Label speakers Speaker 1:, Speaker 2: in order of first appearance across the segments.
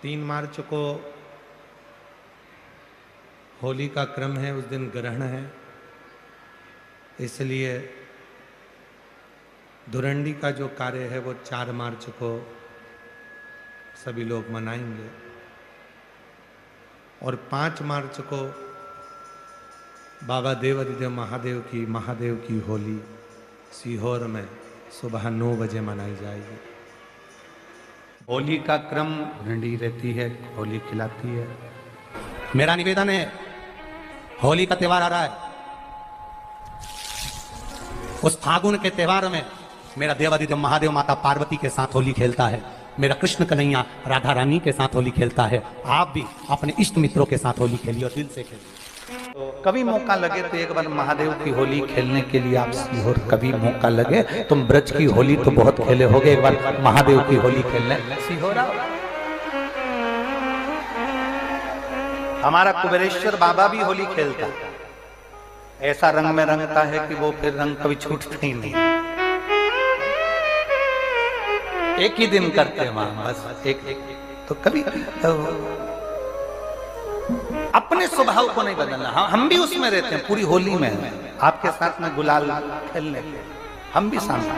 Speaker 1: 3 मार्च को होली का क्रम है, उस दिन ग्रहण है, इसलिए धुरंडी का जो कार्य है वो 4 मार्च को सभी लोग मनाएंगे और 5 मार्च को बाबा देवाधिदेव महादेव की होली सीहोर में सुबह 9 बजे मनाई जाएगी। होली का क्रम धुरंडी रहती है, होली खिलाती है। मेरा निवेदन है, होली का त्योहार आ रहा है, उस फागुन के त्योहार में मेरा देवाधिदेव महादेव माता पार्वती के साथ होली खेलता है, मेरा कृष्ण कन्हैया राधा रानी के साथ होली खेलता है। आप भी अपने इष्ट मित्रों के साथ होली खेलिए और दिल से खेलिए। तो कभी मौका लगे तो एक बार महादेव की होली खेलने के लिए आप सीहोर, कभी मौका लगे, तुम ब्रज की होली तो बहुत खेले होगे, एक बार महादेव की होली खेलने सीहोर आओ। हमारा कुबेरेश्वर बाबा भी होली खेलता है, ऐसा रंग में रंगता है कि वो फिर रंग कभी छूटता ही नहीं। एक ही दिन करते हैं वहां, बस एक तो कभी अपने स्वभाव को नहीं बदलना। हम भी उसमें रहते हैं, पूरी होली में आपके साथ में गुलाल खेलने के हम भी सामने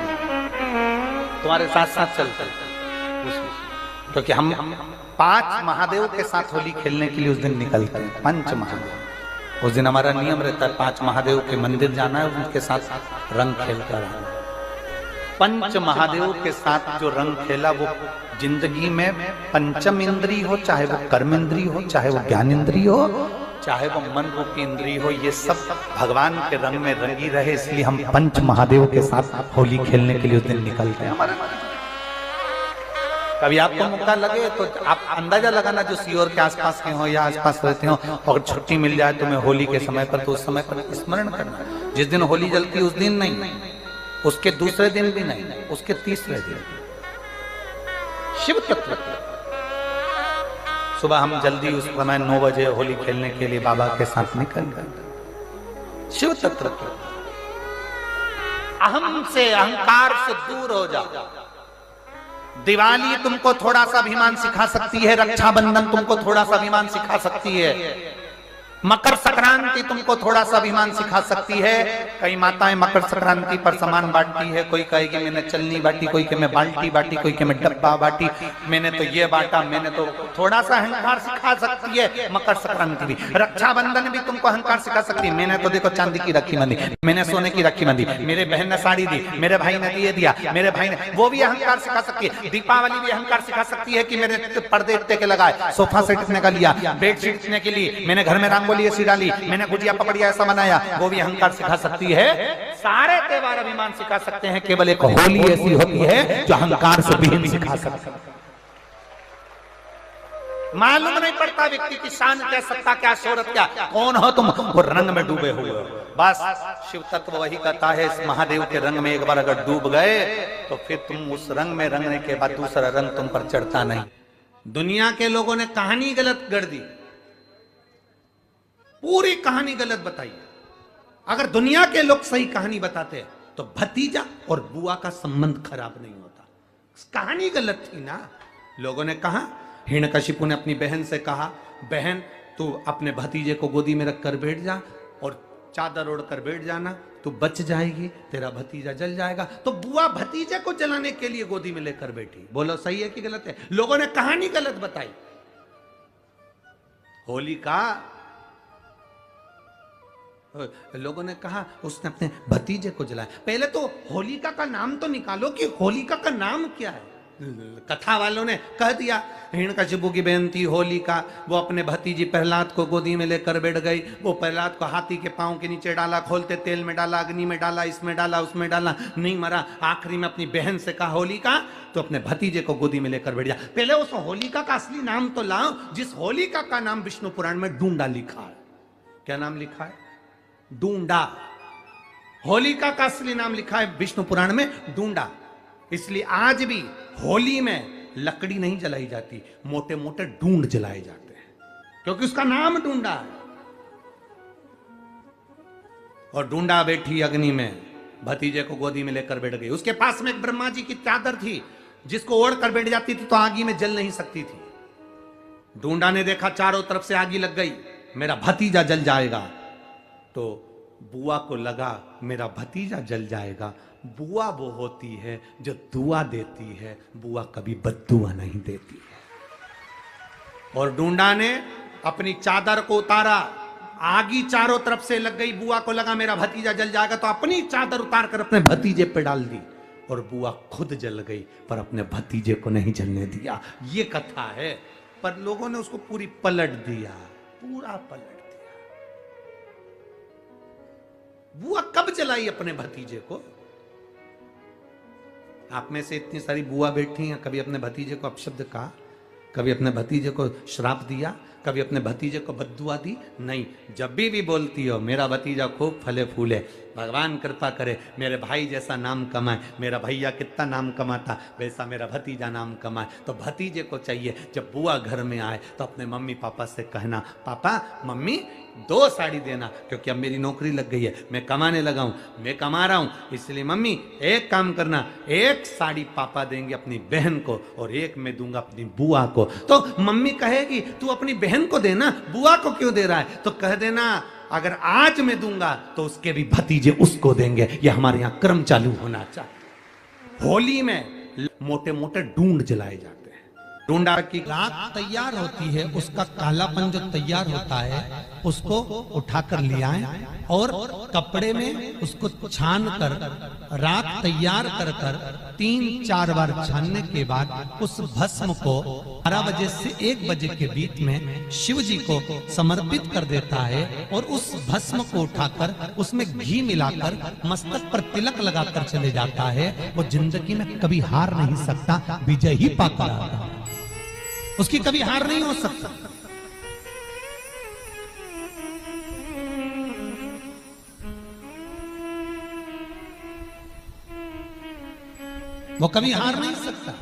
Speaker 1: तुम्हारे साथ साथ चलते हैं, क्योंकि हम 5 महादेव के साथ होली खेलने के लिए उस दिन निकलते हैं। 5 महादेव, उस दिन हमारा नियम रहता है 5 महादेव के मंदिर जाना है, उनके साथ रंग खेल कर आना। 5 महादेव के साथ जो रंग खेला वो जिंदगी में पंचम इंद्री हो, चाहे वो कर्म इंद्री हो, चाहे वो ज्ञान इंद्री हो, चाहे वो मन रूपी इंद्री हो, ये सब भगवान के रंग में रंगी रहे, इसलिए हम 5 महादेव के साथ होली खेलने के लिए उस दिन निकलते हैं। कभी आपको मौका लगे तो आप अंदाजा लगाना, जो सीहोर के आसपास के हो या आसपास रहते हो, अगर छुट्टी मिल जाए तुम्हें होली के समय पर, तो उस समय पर स्मरण करना। जिस दिन होली जलती उस दिन नहीं, उसके दूसरे दिन भी नहीं, उसके तीसरे दिन शिव तत्व सुबह हम जल्दी उस समय 9 बजे होली खेलने के लिए बाबा के साथ निकल गए। शिव तत्व अहम से, अहंकार से दूर हो जाओ। दिवाली तुमको थोड़ा सा अभिमान सिखा सकती है, रक्षाबंधन तुमको थोड़ा सा अभिमान सिखा सकती है, मकर संक्रांति तुमको थोड़ा सा अभिमान सिखा सकती है। कई माताएं मकर संक्रांति पर सामान बांटती है, कोई कहेगी मैंने चलनी बांटी, कोई के मैं बाल्टी बांटी, कोई के मैं डब्बा बांटी, मैंने तो ये बांटा, मैंने तो थोड़ा सा अहंकार सिखा सकती है मकर संक्रांति भी। रक्षाबंधन भी तुमको अहंकार सिखा सकती है, मैंने तो देखो चांदी की राखी बंधी, मैंने सोने की राखी बंधी, मेरे बहन ने साड़ी दी, मेरे भाई ने ये दिया, मेरे भाई ने, वो भी अहंकार सिखा सकती है। दीपावली भी अहंकार सिखा सकती है कि मेरे पर्दे इतने के लगाए, सोफा सेट इतने का लिया, बेडशीट इतने के लिए, मैंने घर में रंगोली ऐसी डाली, मैंने गुजिया पपड़िया ऐसा बनाया, वो भी अहंकार सिखा सकती है। सारे त्योहार अभिमान सिखा सकते हैं, केवल एक होली ऐसी होती है जो अहंकार से विहीन सिखा सकती है। मालूम नहीं पड़ता व्यक्ति की शान क्या, सत्ता क्या, शोहरत क्या, कौन हो तुम, वो रंग में डूबे हुए हो। बस शिव तत्व वही कहता है, इस महादेव के रंग में एक बार अगर डूब गए तो फिर तुम उस रंग में रंगने के बाद दूसरा रंग तुम पर चढ़ता नहीं। दुनिया के लोगों ने कहानी गलत गढ़ दी, पूरी कहानी गलत बताई। अगर दुनिया के लोग सही कहानी बताते तो भतीजा और बुआ का संबंध खराब नहीं होता। कहानी गलत थी ना। लोगों ने कहा, हिरण्यकशिपु ने अपनी बहन से कहा, बहन तू अपने भतीजे को गोदी में रख कर बैठ जा और चादर ओढ़ कर बैठ जाना, तू बच जाएगी, तेरा भतीजा जल जाएगा। तो बुआ भतीजे को जलाने के लिए गोदी में लेकर बैठी। बोलो सही है कि गलत है? लोगों ने कहानी गलत बताई। होली का लोगों ने कहा उसने अपने भतीजे को जलाया। पहले तो होलिका का नाम तो निकालो कि होलिका का नाम क्या है। कथा वालों ने कह दिया हिरण्यकशिपु की बहन थी होलिका, वो अपने भतीजी प्रहलाद को गोदी में लेकर बैठ गई। वो प्रहलाद को हाथी के पांव के नीचे डाला, खोलते तेल में डाला, अग्नि में डाला, इसमें डाला, उसमें डाला, नहीं मरा। आखिरी में अपनी बहन से कहा होलिका, तो अपने भतीजे को गोदी में लेकर बैठ गया। पहले उस होलिका का असली नाम तो लाओ, जिस होलिका का नाम विष्णु पुराण में डूंडा लिखा है। क्या नाम लिखा है? डूंडा। होलिका का असली नाम लिखा है विष्णु पुराण में डूंडा। इसलिए आज भी होली में लकड़ी नहीं जलाई जाती, मोटे मोटे डूंड जलाए जाते हैं, क्योंकि उसका नाम डूंडा है। और डूंडा बैठी अग्नि में, भतीजे को गोदी में लेकर बैठ गई। उसके पास में एक ब्रह्मा जी की चादर थी, जिसको ओढ़ कर बैठ जाती थी तो आगी में जल नहीं सकती थी। ढूंढा ने देखा चारों तरफ से आग लग गई, मेरा भतीजा जल जाएगा। तो बुआ को लगा मेरा भतीजा जल जाएगा। बुआ वो होती है जो दुआ देती है, बुआ कभी बद्दुआ नहीं देती है। और ढूंढा ने अपनी चादर को उतारा, आगी चारों तरफ से लग गई, बुआ को लगा मेरा भतीजा जल जाएगा, तो अपनी चादर उतार कर अपने भतीजे पे डाल दी और बुआ खुद जल गई, पर अपने भतीजे को नहीं जलने दिया। ये कथा है, पर लोगों ने उसको पूरी पलट दिया, पूरा पलट दिया। बुआ कब जलाई अपने भतीजे को? आप में से इतनी सारी बुआ बैठी हैं, कभी अपने भतीजे को अपशब्द कहा? कभी अपने भतीजे को श्राप दिया? कभी अपने भतीजे को बद्दुआ दी? नहीं। जब भी बोलती हो मेरा भतीजा खूब फले फूले, भगवान कृपा करे, मेरे भाई जैसा नाम कमाए, मेरा भैया कितना नाम कमाता वैसा मेरा भतीजा नाम कमाए, तो भतीजे को चाहिए जब बुआ घर में आए तो अपने मम्मी पापा से कहना, पापा मम्मी 2 साड़ी देना, क्योंकि अब मेरी नौकरी लग गई है, मैं कमाने लगा हूं, मैं कमा रहा हूं, इसलिए मम्मी एक काम करना, 1 साड़ी पापा देंगे अपनी बहन को और 1 मैं दूंगा अपनी बुआ को। तो मम्मी कहेगी तू अपनी बहन को देना, बुआ को क्यों दे रहा है? तो कह देना अगर आज मैं दूंगा तो उसके भी भतीजे उसको देंगे। ये हमारे यहां क्रम चालू होना चाहिए। होली में मोटे मोटे ढूंढ जलाए जाते हैं। ढूंढा की
Speaker 2: राख तैयार होती है, उसका कालापन जो तैयार होता है उसको उठाकर ले आए और कपड़े में उसको छान कर राख तैयार कर 3-4 बार छानने के बाद उस भस्म को 12 बजे से 1 बजे के बीच में शिव जी को समर्पित कर देता है और उस भस्म को उठाकर उसमें घी मिलाकर मस्तक पर तिलक लगाकर चले जाता है। वो जिंदगी में कभी हार नहीं सकता, विजय ही पाता है, उसकी कभी हार नहीं हो सकता। वो कभी हार नहीं सकता।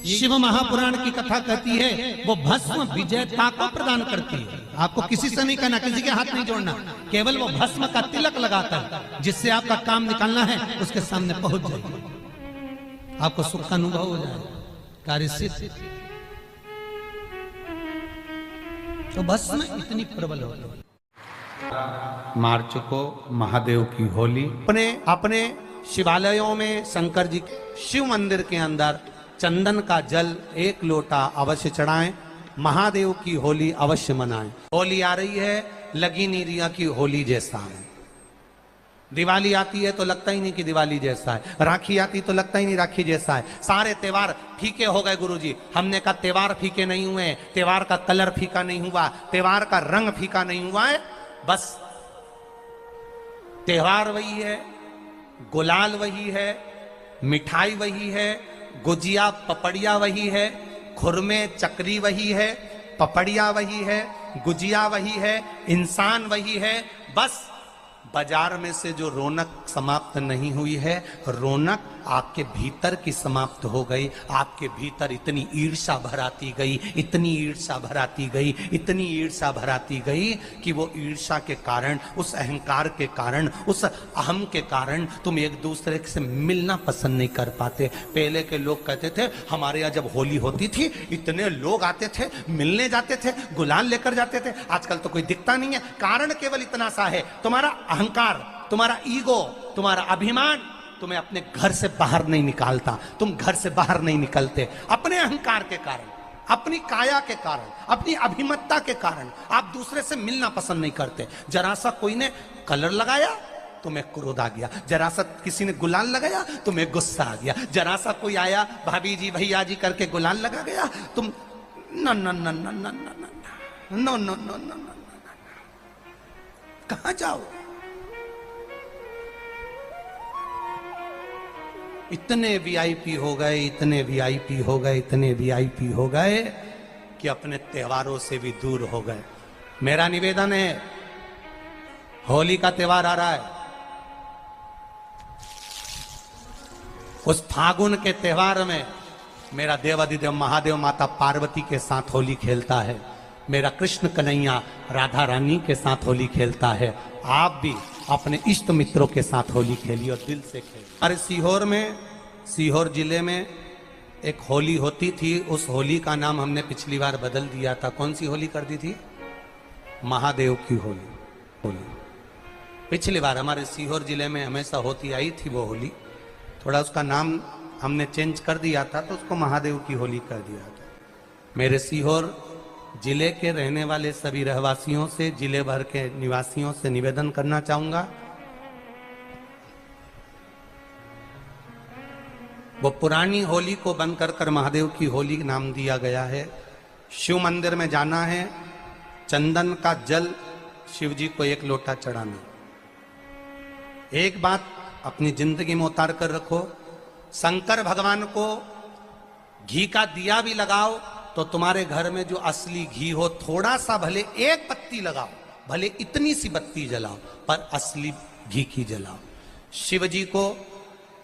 Speaker 2: शिव महापुराण की कथा कहती है वो भस्म विजेता को प्रदान करती है। आपको किसी से नहीं कहना, किसी के हाथ नहीं जोड़ना, केवल वो भस्म का तिलक लगाकर जिससे आपका काम निकालना है उसके सामने पहुंच जाए, आपको सुख का अनुभव हो जाए, कार्य सिद्ध। तो भस्म इतनी प्रबल हो गई।
Speaker 1: मार्च को महादेव की होली, अपने शिवालयों में शंकर जी शिव मंदिर के अंदर चंदन का जल 1 लोटा अवश्य चढ़ाएं। महादेव की होली अवश्य मनाएं। होली आ रही है, लगी नहीं रिया की होली जैसा है। दिवाली आती है तो लगता ही नहीं कि दिवाली जैसा है, राखी आती तो लगता ही नहीं राखी जैसा है। सारे त्योहार फीके हो गए गुरुजी। हमने कहा त्योहार फीके नहीं हुए, त्योहार का कलर फीका नहीं हुआ, त्योहार का रंग फीका नहीं हुआ है, बस त्योहार वही है, गुलाल वही है, मिठाई वही है, गुजिया पपड़िया वही है, खुरमे चकरी वही है, पपड़िया वही है, गुजिया वही है, इंसान वही है। बस बाजार में से जो रौनक समाप्त नहीं हुई है, रौनक आपके भीतर की समाप्त हो गई। आपके भीतर इतनी ईर्ष्या भराती गई, इतनी ईर्ष्या भराती गई, इतनी ईर्ष्या भराती गई कि वो ईर्ष्या के कारण, उस अहंकार के कारण, उस अहम के कारण तुम एक दूसरे से मिलना पसंद नहीं कर पाते। पहले के लोग कहते थे हमारे यहाँ जब होली होती थी इतने लोग आते थे, मिलने जाते थे, गुलाल लेकर जाते थे। आजकल तो कोई दिखता नहीं है। कारण केवल इतना सा है, तुम्हारा अहंकार, तुम्हारा ईगो, तुम्हारा अभिमान तुम्हें अपने घर से बाहर नहीं निकालता। तुम घर से बाहर नहीं निकलते अपने अहंकार के कारण, अपनी काया के कारण, अपनी अभिमतता के कारण। आप दूसरे से मिलना पसंद नहीं करते। जरा सा कोई ने कलर लगाया तुम्हें क्रोध आ गया, जरा सा किसी ने गुलाल लगाया तुम्हें गुस्सा आ गया, जरा सा कोई आया भाभी जी भैया जी करके गुलाल लगा गया, तुम न न न न न न न न न न कहां जाओ। इतने वीआईपी हो गए, इतने वीआईपी हो गए, इतने वीआईपी हो गए कि अपने त्योहारों से भी दूर हो गए। मेरा निवेदन है, होली का त्योहार आ रहा है, उस फागुन के त्योहार में मेरा देवाधिदेव महादेव माता पार्वती के साथ होली खेलता है, मेरा कृष्ण कन्हैया राधा रानी के साथ होली खेलता है। आप भी अपने इष्ट मित्रों के साथ होली खेलिए और दिल से खेलिए। अरे सीहोर में, सीहोर जिले में
Speaker 2: एक होली होती थी, उस होली का नाम हमने पिछली बार बदल दिया था। कौन सी होली कर दी थी? महादेव की होली। पिछली बार हमारे सीहोर जिले में हमेशा होती आई थी वो होली, थोड़ा उसका नाम हमने चेंज कर दिया था, तो उसको महादेव की होली कर दिया था। मेरे सीहोर जिले के रहने वाले सभी रहवासियों से, जिले भर के निवासियों से निवेदन करना चाहूंगा, वो पुरानी होली को बंद कर महादेव की होली नाम दिया गया है। शिव मंदिर में जाना है, चंदन का जल शिव जी को 1 लोटा चढ़ाना। एक बात अपनी जिंदगी में उतार कर रखो, शंकर भगवान को घी का दिया भी लगाओ तो तुम्हारे घर में जो असली घी हो, थोड़ा सा भले 1 पत्ती लगाओ, भले इतनी सी बत्ती जलाओ, पर असली घी की जलाओ। शिव जी को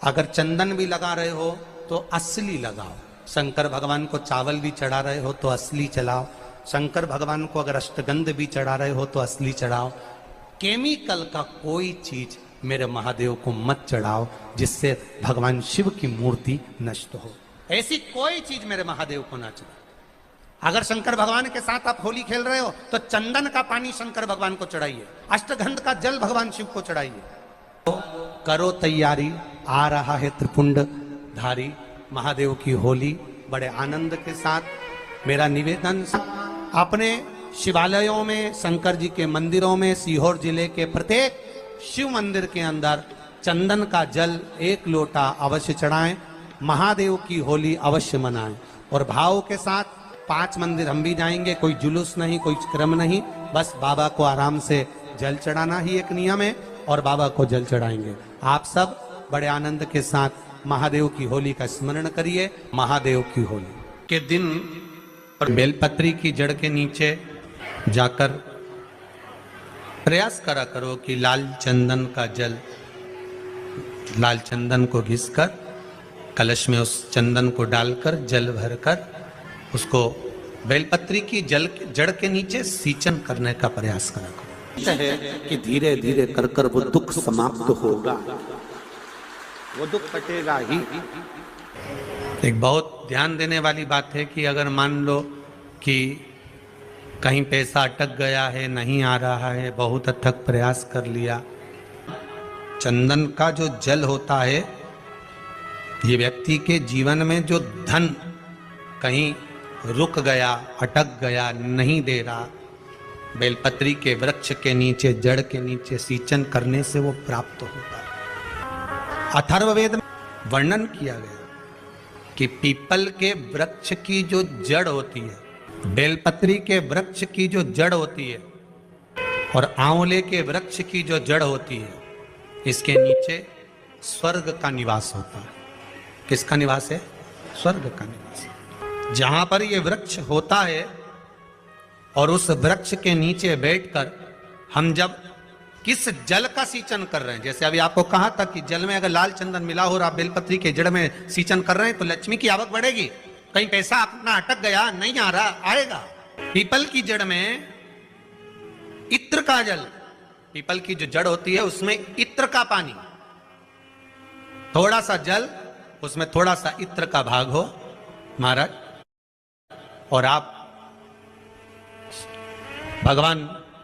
Speaker 2: अगर चंदन भी लगा रहे हो तो असली लगाओ। शंकर भगवान को चावल भी चढ़ा रहे हो तो असली चढ़ाओ। शंकर भगवान को अगर अष्टगंध भी चढ़ा रहे हो तो असली चढ़ाओ। केमिकल का कोई चीज मेरे महादेव को मत चढ़ाओ जिससे भगवान शिव की मूर्ति नष्ट हो। ऐसी कोई चीज मेरे महादेव को ना चढ़ाओ। अगर शंकर भगवान के साथ आप होली खेल रहे हो तो चंदन का पानी शंकर भगवान को चढ़ाइए, अष्टगंध का जल भगवान शिव को चढ़ाइए। तो करो तैयारी, आ रहा है त्रिपुंडधारी महादेव की होली। बड़े आनंद के साथ मेरा निवेदन, अपने शिवालयों में, शंकर जी के मंदिरों में, सीहोर जिले के प्रत्येक शिव मंदिर के अंदर चंदन का जल 1 लोटा अवश्य चढ़ाएं, महादेव की होली अवश्य मनाएं। और भाव के साथ 5 मंदिर हम भी जाएंगे, कोई जुलूस नहीं, कोई क्रम नहीं, बस बाबा को आराम से जल चढ़ाना ही एक नियम है और बाबा को जल चढ़ाएंगे। आप सब बड़े आनंद के साथ महादेव की होली का स्मरण करिए। महादेव की होली के दिन और बेलपत्री की जड़ के नीचे जाकर प्रयास करा करो कि लाल चंदन का जल, लाल चंदन को घिसकर कलश में उस चंदन को डालकर जल भरकर उसको बेलपत्री की जड़ के नीचे सींचन करने का प्रयास करा करो।
Speaker 3: है कि धीरे धीरे कर कर वो दुख समाप्त होगा, वो दुख कटेगा ही।
Speaker 2: एक बहुत ध्यान देने वाली बात है कि अगर मान लो कि कहीं पैसा अटक गया है, नहीं आ रहा है, बहुत अथक प्रयास कर लिया, चंदन का जो जल होता है ये व्यक्ति के जीवन में जो धन कहीं रुक गया, अटक गया, नहीं दे रहा, बेलपत्री के वृक्ष के नीचे, जड़ के नीचे सींचन करने से वो प्राप्त होता है। अथर्ववेद में वर्णन किया गया कि पीपल के वृक्ष की जो जड़ होती है, बेलपत्री के वृक्ष की जो जड़ होती है और आंवले के वृक्ष की जो जड़ होती है, इसके नीचे स्वर्ग का निवास होता है। किसका निवास है? स्वर्ग का निवास। जहां पर ये वृक्ष होता है और उस वृक्ष के नीचे बैठकर हम जब किस जल का सींचन कर रहे हैं, जैसे अभी आपको कहा था कि जल में अगर लाल चंदन मिला हो और आप बेलपत्री के जड़ में सींचन कर रहे हैं तो लक्ष्मी की आवक बढ़ेगी। कहीं पैसा अपना अटक गया, नहीं आ रहा, आएगा। पीपल की जड़ में इत्र का जल, पीपल की जो जड़ होती है उसमें इत्र का पानी, थोड़ा सा जल, उसमें थोड़ा सा इत्र का भाग हो महाराज, और आप भगवान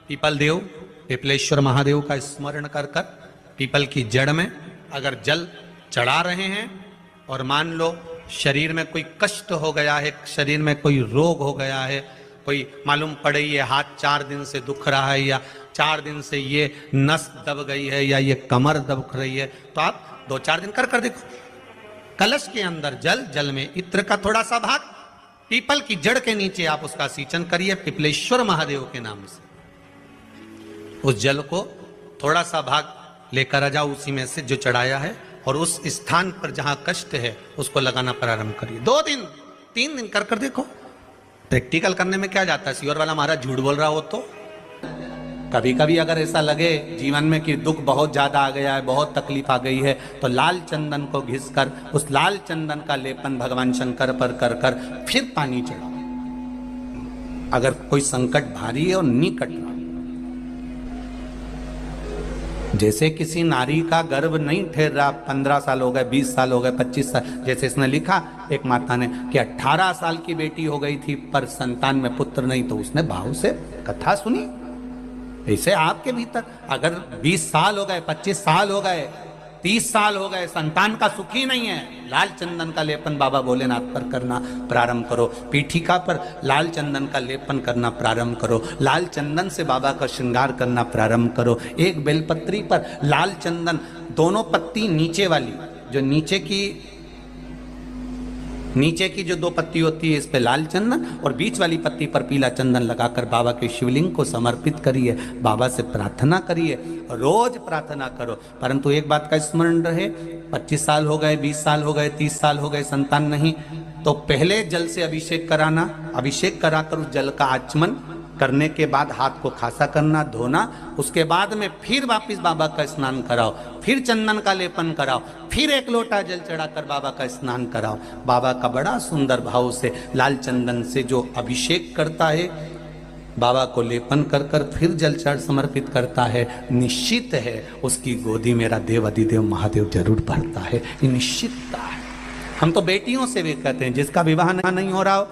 Speaker 2: पीपल देव, पीपलेश्वर महादेव का स्मरण कर कर पीपल की जड़ में अगर जल चढ़ा रहे हैं और मान लो शरीर में कोई कष्ट हो गया है, शरीर में कोई रोग हो गया है, कोई मालूम पड़े ये हाथ 4 दिन से दुख रहा है या 4 दिन से ये नस दब गई है या ये कमर दब रही है, तो आप 2-4 दिन कर देखो। कलश के अंदर जल, जल में इत्र का थोड़ा सा भाग, पीपल की जड़ के नीचे आप उसका सींचन करिए पीपलेश्वर महादेव के नाम से। उस जल को थोड़ा सा भाग लेकर आ जाओ उसी में से जो चढ़ाया है, और उस स्थान पर जहां कष्ट है उसको लगाना प्रारंभ करिए। 2 दिन 3 दिन कर देखो। प्रैक्टिकल करने में क्या जाता है? सीहोर वाला महाराज झूठ बोल रहा हो तो कभी कभी अगर ऐसा लगे जीवन में कि दुख बहुत ज्यादा आ गया है, बहुत तकलीफ आ गई है, तो लाल चंदन को घिसकर उस लाल चंदन का लेपन भगवान शंकर पर कर कर फिर पानी चढ़ाओ। अगर कोई संकट भारी है और निकट रहा,
Speaker 1: जैसे किसी नारी का गर्भ नहीं ठहर रहा, 15 साल हो गए, 20 साल हो गए, 25 साल, जैसे इसने लिखा एक माता ने कि 18 साल की बेटी हो गई थी पर संतान में पुत्र नहीं, तो उसने भाव से कथा सुनी। ऐसे आपके भीतर अगर 20 साल हो गए, 25 साल हो गए, 30 साल हो गए, संतान का सुख ही नहीं है, लाल चंदन का लेपन बाबा भोलेनाथ पर करना प्रारंभ करो। पीठिका पर लाल चंदन का लेपन करना प्रारंभ करो। लाल चंदन से बाबा का श्रृंगार करना प्रारंभ करो। एक बेलपत्री पर लाल चंदन, दोनों पत्ती नीचे वाली, जो नीचे की जो 2 पत्ती होती है, इस पे लाल चंदन और बीच वाली पत्ती पर पीला चंदन लगाकर बाबा के शिवलिंग को समर्पित करिए। बाबा से प्रार्थना करिए, रोज प्रार्थना करो। परंतु एक बात का स्मरण रहे, 25 साल हो गए, 20 साल हो गए, 30 साल हो गए, संतान नहीं, तो पहले जल से अभिषेक कराना। अभिषेक कराकर उस जल का आचमन करने के बाद हाथ को खासा करना, धोना। उसके बाद में फिर वापिस बाबा का स्नान कराओ, फिर चंदन का लेपन कराओ, फिर 1 लोटा जल चढ़ाकर बाबा का स्नान कराओ। बाबा का बड़ा सुंदर भाव से लाल चंदन से जो अभिषेक करता है, बाबा को लेपन कर कर फिर जल चढ़ समर्पित करता है, निश्चित है उसकी गोदी मेरा देव अधिदेव महादेव जरूर भरता है। ये निश्चितता है। हम तो बेटियों से भी कहते हैं, जिसका विवाह नहीं हो रहा हो,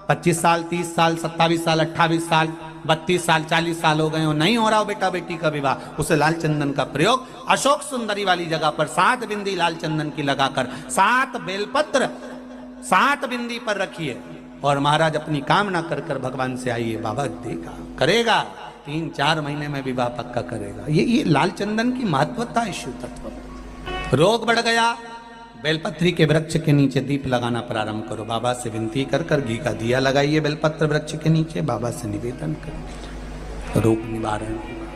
Speaker 1: 25 साल, 30 साल, 27 साल, 28 साल, 32 साल, 40 साल हो गए हो, नहीं हो रहा हो बेटा बेटी का विवाह, उसे लाल चंदन का प्रयोग अशोक सुंदरी वाली जगह पर 7 बिंदी लाल चंदन की लगाकर 7 बेलपत्र 7 बिंदी पर रखिए और महाराज अपनी कामना कर कर भगवान से आइए, बाबा देगा, करेगा। 3-4 महीने में विवाह पक्का करेगा। ये लाल चंदन की महत्वता है शिव तत्व। रोग बढ़ गया, बेलपत्री के वृक्ष के नीचे दीप लगाना प्रारंभ करो। बाबा से विनती कर कर घी का दिया लगाइए बेलपत्र वृक्ष के नीचे, बाबा से निवेदन करो, रोग निवारण होगा।